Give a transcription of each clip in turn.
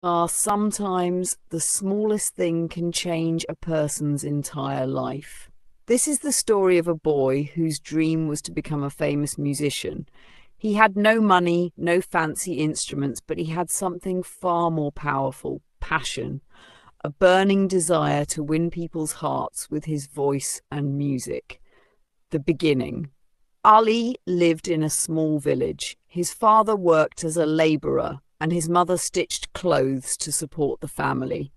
Sometimes the smallest thing can change a person's entire life. This is the story of a boy whose dream was to become a famous musician. He had no money, no fancy instruments, but he had something far more powerful: passion, a burning desire to win people's hearts with his voice and music. The beginning. Ali lived in a small village. His father worked as a laborer, and his mother stitched clothes to support the family.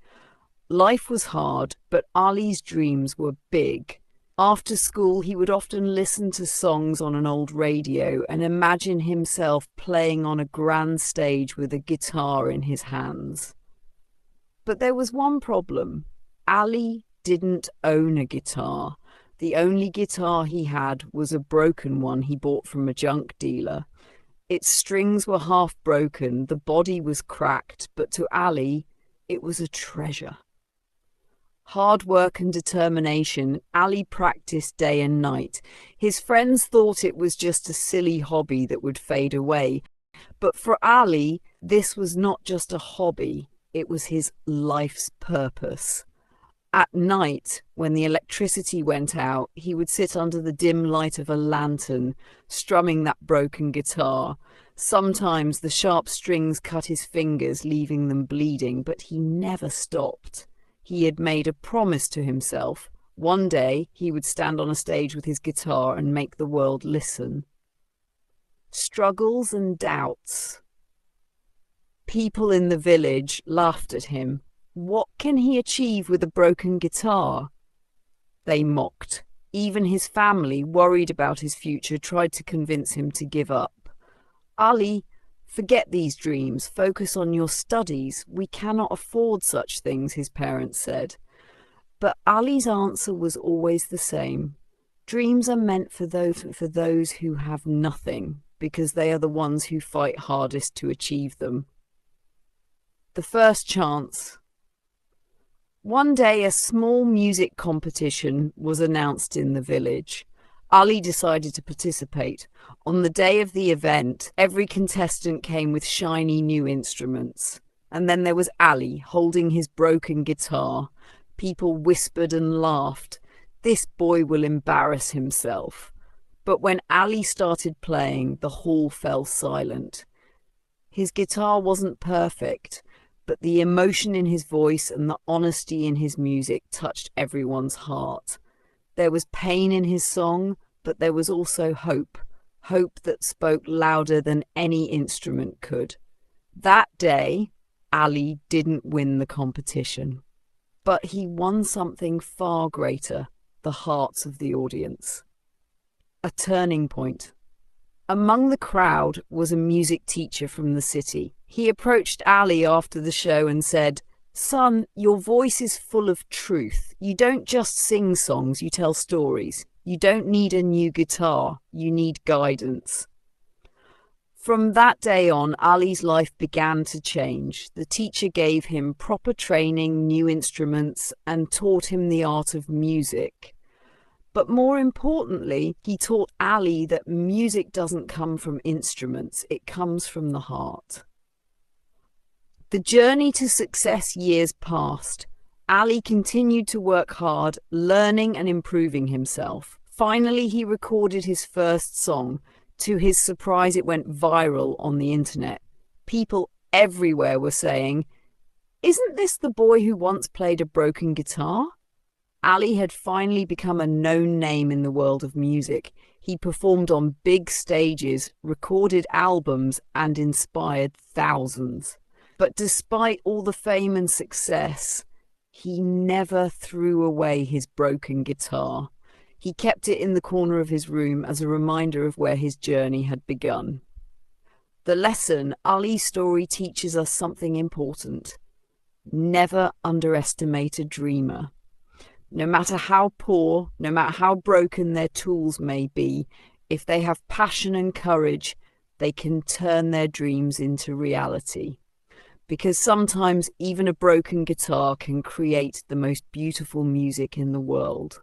Life was hard, but Ali's dreams were big. After school, he would often listen to songs on an old radio and imagine himself playing on a grand stage with a guitar in his hands. But there was one problem. Ali didn't own a guitar. The only guitar he had was a broken one he bought from a junk dealer. Its strings were half broken, the body was cracked, but to Ali, it was a treasure. Hard work and determination, Ali practiced day and night. His friends thought it was just a silly hobby that would fade away. But for Ali, this was not just a hobby, it was his life's purpose. At night, when the electricity went out, he would sit under the dim light of a lantern, strumming that broken guitar. Sometimes the sharp strings cut his fingers, leaving them bleeding, but he never stopped. He had made a promise to himself. One day, he would stand on a stage with his guitar and make the world listen. Struggles and doubts. People in the village laughed at him. What can he achieve with a broken guitar? They mocked. Even his family, worried about his future, tried to convince him to give up. Ali, forget these dreams. Focus on your studies. We cannot afford such things, his parents said. But Ali's answer was always the same. Dreams are meant for those who have nothing, because they are the ones who fight hardest to achieve them. The first chance. One day, a small music competition was announced in the village. Ali decided to participate. On the day of the event, every contestant came with shiny new instruments. And then there was Ali, holding his broken guitar. People whispered and laughed. This boy will embarrass himself. But when Ali started playing, the hall fell silent. His guitar wasn't perfect, but the emotion in his voice and the honesty in his music touched everyone's heart. There was pain in his song, but there was also hope. Hope that spoke louder than any instrument could. That day, Ali didn't win the competition, but he won something far greater: the hearts of the audience. A turning point. Among the crowd was a music teacher from the city. He approached Ali after the show and said, "Son, your voice is full of truth. You don't just sing songs, you tell stories. You don't need a new guitar, you need guidance." From that day on, Ali's life began to change. The teacher gave him proper training, new instruments, and taught him the art of music. But more importantly, he taught Ali that music doesn't come from instruments, it comes from the heart. The journey to success years passed. Ali continued to work hard, learning and improving himself. Finally, he recorded his first song. To his surprise, it went viral on the internet. People everywhere were saying, "Isn't this the boy who once played a broken guitar?" Ali had finally become a known name in the world of music. He performed on big stages, recorded albums, and inspired thousands. But despite all the fame and success, he never threw away his broken guitar. He kept it in the corner of his room as a reminder of where his journey had begun. The lesson: Ali's story teaches us something important. Never underestimate a dreamer. No matter how poor, no matter how broken their tools may be, if they have passion and courage, they can turn their dreams into reality. Because sometimes even a broken guitar can create the most beautiful music in the world.